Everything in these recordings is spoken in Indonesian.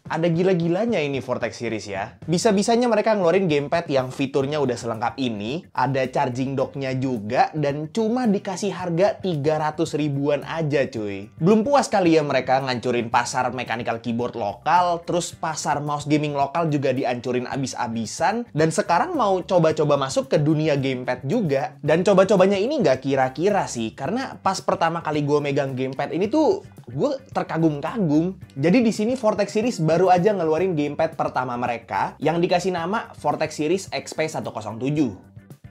Ada gila-gilanya ini Vortex Series ya. Bisa-bisanya mereka ngeluarin gamepad yang fiturnya udah selengkap ini, ada charging docknya juga, dan cuma dikasih harga 300 ribuan aja cuy. Belum puas kali ya mereka ngancurin pasar mechanical keyboard lokal, terus pasar mouse gaming lokal juga dihancurin abis-abisan, dan sekarang mau coba-coba masuk ke dunia gamepad juga. Dan coba-cobanya ini nggak kira-kira sih, karena pas pertama kali gue megang gamepad ini tuh gue terkagum-kagum. Jadi di sini Vortex Series baru aja ngeluarin gamepad pertama mereka yang dikasih nama Vortex Series XP107.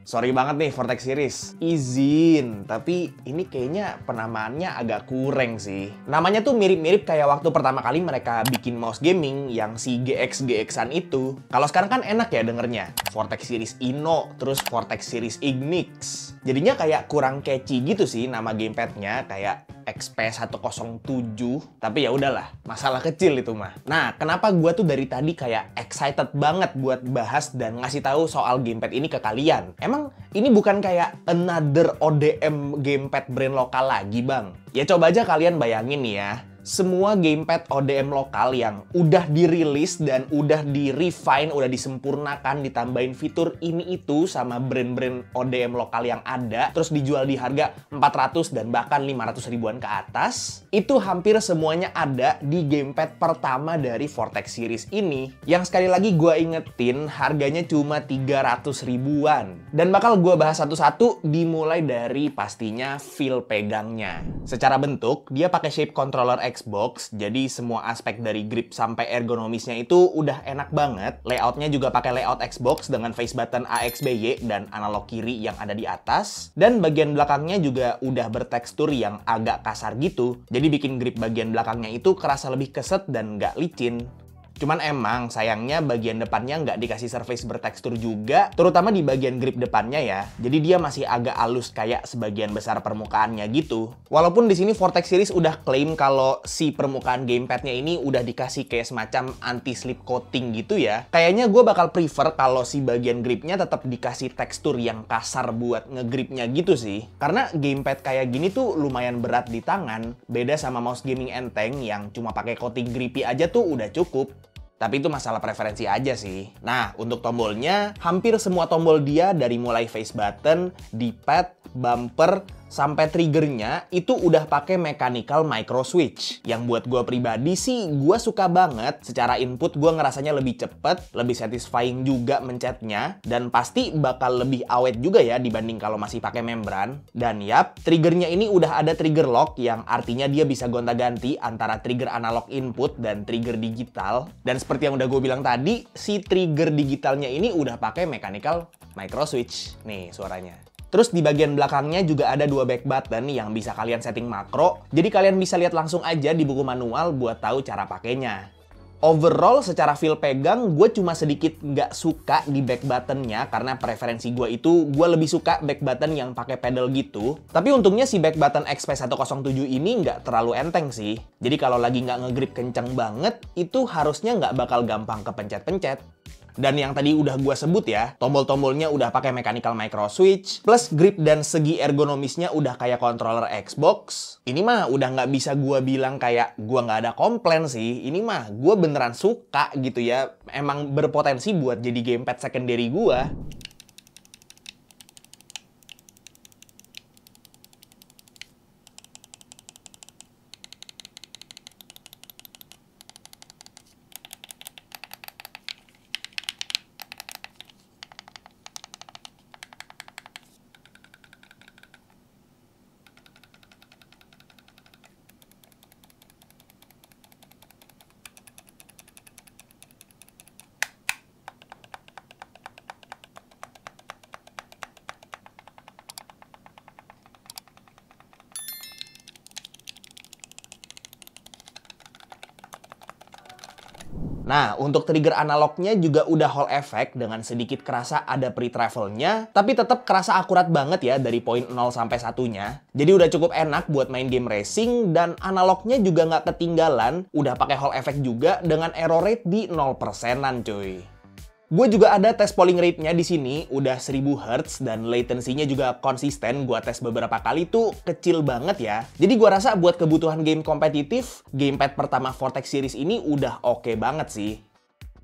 Sorry banget nih Vortex Series, izin, tapi ini kayaknya penamaannya agak kurang sih. Namanya tuh mirip-mirip kayak waktu pertama kali mereka bikin mouse gaming yang si GX-GX-an itu. Kalau sekarang kan enak ya dengernya, Vortex Series Inno, terus Vortex Series Ignix. Jadinya kayak kurang catchy gitu sih nama gamepadnya, kayak XP107. Tapi ya udahlah, masalah kecil itu mah. Nah, kenapa gua tuh dari tadi kayak excited banget buat bahas dan ngasih tahu soal gamepad ini ke kalian? Emang ini bukan kayak another ODM gamepad brand lokal lagi, Bang? Ya coba aja kalian bayangin nih ya. Semua gamepad ODM lokal yang udah dirilis dan udah di-refine, udah disempurnakan, ditambahin fitur ini itu sama brand-brand ODM lokal yang ada, terus dijual di harga 400 dan bahkan 500 ribuan ke atas, itu hampir semuanya ada di gamepad pertama dari Vortex Series ini. Yang sekali lagi gue ingetin, harganya cuma 300 ribuan. Dan bakal gue bahas satu-satu, dimulai dari pastinya feel pegangnya. Secara bentuk, dia pakai shape controller Xbox, jadi semua aspek dari grip sampai ergonomisnya itu udah enak banget. Layoutnya juga pakai layout Xbox dengan face button AXBY dan analog kiri yang ada di atas. Dan bagian belakangnya juga udah bertekstur yang agak kasar gitu. Jadi bikin grip bagian belakangnya itu kerasa lebih keset dan nggak licin. Cuman emang sayangnya bagian depannya nggak dikasih surface bertekstur juga, terutama di bagian grip depannya ya. Jadi dia masih agak halus kayak sebagian besar permukaannya gitu. Walaupun di sini Vortex Series udah klaim kalau si permukaan gamepadnya ini udah dikasih kayak semacam anti-slip coating gitu ya. Kayaknya gue bakal prefer kalau si bagian gripnya tetap dikasih tekstur yang kasar buat ngegripnya gitu sih. Karena gamepad kayak gini tuh lumayan berat di tangan, beda sama mouse gaming enteng yang cuma pakai coating grippy aja tuh udah cukup. Tapi itu masalah preferensi aja sih. Nah, untuk tombolnya, hampir semua tombol dia dari mulai face button, D-pad, bumper, sampai triggernya itu udah pakai mechanical micro switch. Yang buat gue pribadi sih, gue suka banget. Secara input gue ngerasanya lebih cepet, lebih satisfying juga mencetnya, dan pasti bakal lebih awet juga ya dibanding kalau masih pakai membran. Dan yap, triggernya ini udah ada trigger lock yang artinya dia bisa gonta-ganti antara trigger analog input dan trigger digital. Dan seperti yang udah gue bilang tadi, si trigger digitalnya ini udah pakai mechanical micro switch. Nih suaranya. Terus di bagian belakangnya juga ada dua back button yang bisa kalian setting makro. Jadi kalian bisa lihat langsung aja di buku manual buat tahu cara pakainya. Overall secara feel pegang, gue cuma sedikit nggak suka di back buttonnya karena preferensi gue itu gue lebih suka back button yang pakai pedal gitu. Tapi untungnya si back button XP107 ini nggak terlalu enteng sih. Jadi kalau lagi nggak ngegrip kenceng banget, itu harusnya nggak bakal gampang kepencet-pencet. Dan yang tadi udah gue sebut ya, tombol-tombolnya udah pakai mechanical micro switch, plus grip dan segi ergonomisnya udah kayak controller Xbox. Ini mah udah nggak bisa gue bilang kayak gue nggak ada komplain sih. Ini mah gue beneran suka gitu ya. Emang berpotensi buat jadi gamepad secondary gue. Nah, untuk trigger analognya juga udah Hall effect dengan sedikit kerasa ada pre-travelnya, tapi tetap kerasa akurat banget ya dari poin 0 sampai 1-nya. Jadi udah cukup enak buat main game racing, dan analognya juga nggak ketinggalan, udah pakai Hall effect juga dengan error rate di 0%-an cuy. Gue juga ada tes polling rate-nya di sini, udah 1000 Hz dan latency-nya juga konsisten. Gue tes beberapa kali tuh kecil banget ya. Jadi gue rasa buat kebutuhan game kompetitif, gamepad pertama Vortex series ini udah oke banget sih.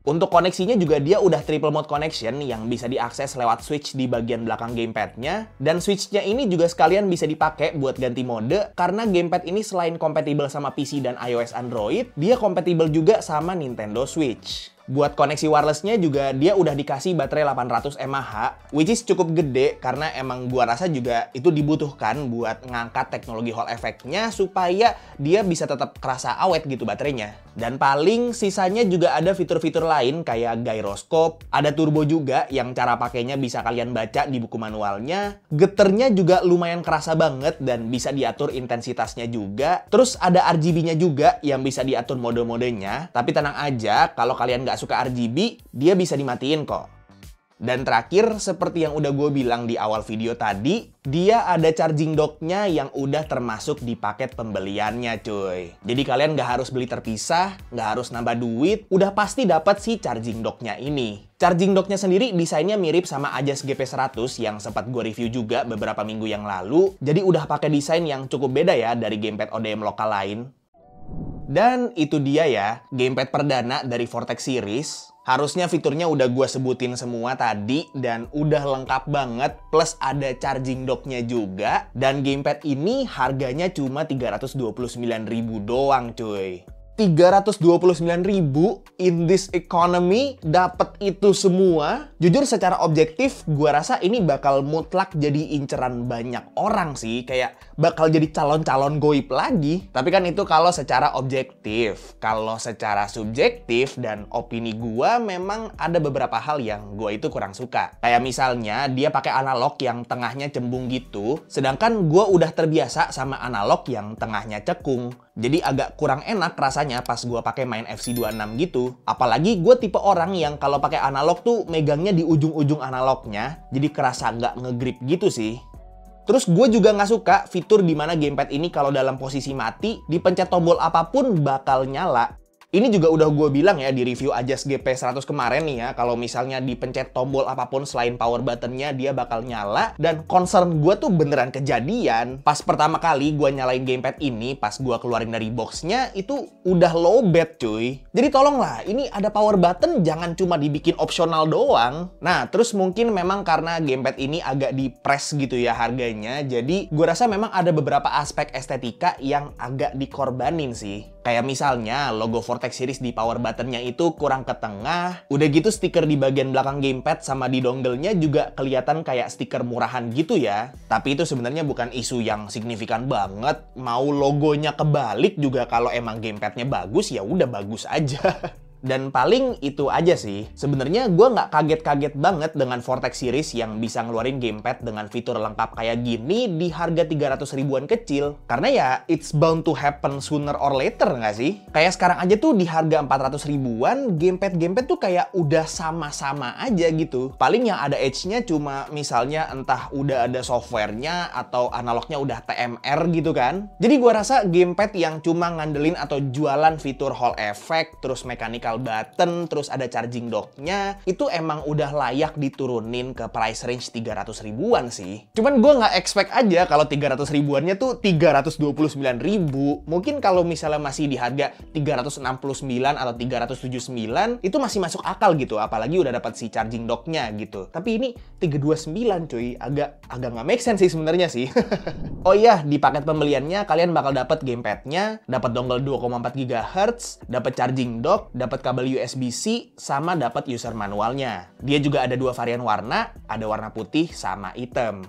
Untuk koneksinya juga dia udah triple mode connection yang bisa diakses lewat switch di bagian belakang gamepadnya. Dan switchnya ini juga sekalian bisa dipakai buat ganti mode karena gamepad ini selain kompatibel sama PC dan iOS Android, dia kompatibel juga sama Nintendo Switch. Buat koneksi wirelessnya juga dia udah dikasih baterai 800 mAh, which is cukup gede karena emang gua rasa juga itu dibutuhkan buat ngangkat teknologi Hall Effect-nya supaya dia bisa tetap kerasa awet gitu baterainya. Dan paling sisanya juga ada fitur-fitur lain kayak gyroscope, ada turbo juga yang cara pakainya bisa kalian baca di buku manualnya. Geternya juga lumayan kerasa banget dan bisa diatur intensitasnya juga. Terus ada RGB-nya juga yang bisa diatur mode-modenya. Tapi tenang aja, kalau kalian nggak suka RGB, dia bisa dimatiin kok. Dan terakhir, seperti yang udah gue bilang di awal video tadi, dia ada charging dock-nya yang udah termasuk di paket pembeliannya cuy. Jadi kalian nggak harus beli terpisah, nggak harus nambah duit, udah pasti dapat si charging dock-nya ini. Charging dock-nya sendiri desainnya mirip sama Ajas GP100 yang sempat gue review juga beberapa minggu yang lalu. Jadi udah pakai desain yang cukup beda ya dari gamepad ODM lokal lain. Dan itu dia ya, gamepad perdana dari Vortex series. Harusnya fiturnya udah gue sebutin semua tadi dan udah lengkap banget, plus ada charging dock-nya juga. Dan gamepad ini harganya cuma 329.000 doang cuy. 329.000 in this economy dapat itu semua. Jujur secara objektif gue rasa ini bakal mutlak jadi inceran banyak orang sih, kayak bakal jadi calon-calon goib lagi. Tapi kan itu kalau secara objektif. Kalau secara subjektif dan opini gue memang ada beberapa hal yang gue itu kurang suka. Kayak misalnya dia pakai analog yang tengahnya cembung gitu, sedangkan gue udah terbiasa sama analog yang tengahnya cekung. Jadi agak kurang enak rasanya pas gue pakai main FC26 gitu. Apalagi gue tipe orang yang kalau pakai analog tuh megangnya di ujung-ujung analognya, jadi kerasa nggak ngegrip gitu sih. Terus gue juga nggak suka fitur dimana gamepad ini kalau dalam posisi mati, dipencet tombol apapun bakal nyala. Ini juga udah gue bilang ya di review Ajas GP100 kemarin nih ya, kalau misalnya dipencet tombol apapun selain power buttonnya dia bakal nyala. Dan concern gue tuh beneran kejadian. Pas pertama kali gue nyalain gamepad ini, pas gue keluarin dari boxnya, itu udah lowbat cuy. Jadi tolonglah, ini ada power button jangan cuma dibikin opsional doang. Nah terus mungkin memang karena gamepad ini agak di-press gitu ya harganya, jadi gue rasa memang ada beberapa aspek estetika yang agak dikorbanin sih. Kayak misalnya logo Vortex series di power buttonnya itu kurang ke tengah. Udah gitu stiker di bagian belakang gamepad sama di dongle-nya juga kelihatan kayak stiker murahan gitu ya. Tapi itu sebenarnya bukan isu yang signifikan banget. Mau logonya kebalik juga kalau emang gamepadnya bagus ya udah bagus aja. Dan paling itu aja sih. Sebenarnya gue nggak kaget-kaget banget dengan Vortex series yang bisa ngeluarin gamepad dengan fitur lengkap kayak gini di harga 300 ribuan kecil. Karena ya it's bound to happen sooner or later nggak sih? Kayak sekarang aja tuh di harga 400 ribuan, gamepad tuh kayak udah sama-sama aja gitu. Paling yang ada edge-nya cuma misalnya entah udah ada softwarenya atau analognya udah TMR gitu kan. Jadi gue rasa gamepad yang cuma ngandelin atau jualan fitur Hall Effect, terus mechanical button, terus ada charging dock-nya, itu emang udah layak diturunin ke price range 300 ribuan sih. Cuman gue nggak expect aja kalau 300 ribuannya tuh 329 ribu. Mungkin kalau misalnya masih di harga 369 atau 379, itu masih masuk akal gitu, apalagi udah dapat si charging dock-nya gitu. Tapi ini 329 cuy, agak nggak make sense sih sebenarnya sih. Oh iya, di paket pembeliannya kalian bakal dapat gamepad-nya, dapat dongle 2,4 GHz, dapat charging dock, dapat kabel USB-C, sama dapat user manualnya. Dia juga ada dua varian warna, ada warna putih sama hitam.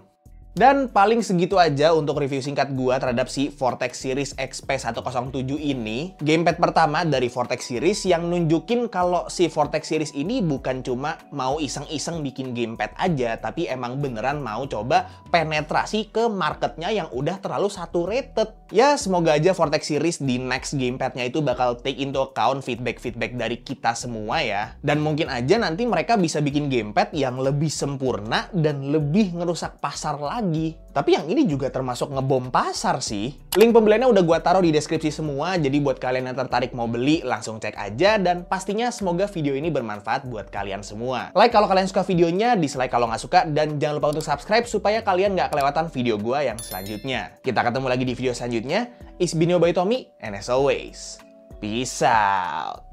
Dan paling segitu aja untuk review singkat gua terhadap si Vortex series XP107 ini. Gamepad pertama dari Vortex series yang nunjukin kalau si Vortex series ini bukan cuma mau iseng-iseng bikin gamepad aja, tapi emang beneran mau coba penetrasi ke marketnya yang udah terlalu saturated. Ya semoga aja Vortex series di next gamepadnya itu bakal take into account feedback-feedback dari kita semua ya. Dan mungkin aja nanti mereka bisa bikin gamepad yang lebih sempurna dan lebih ngerusak pasar lagi lagi. Tapi yang ini juga termasuk ngebom pasar sih. Link pembeliannya udah gua taruh di deskripsi semua, jadi buat kalian yang tertarik mau beli, langsung cek aja, dan pastinya semoga video ini bermanfaat buat kalian semua. Like kalau kalian suka videonya, dislike kalau nggak suka, dan jangan lupa untuk subscribe supaya kalian nggak kelewatan video gua yang selanjutnya. Kita ketemu lagi di video selanjutnya. It's been your boy Tommy, and as always, peace out.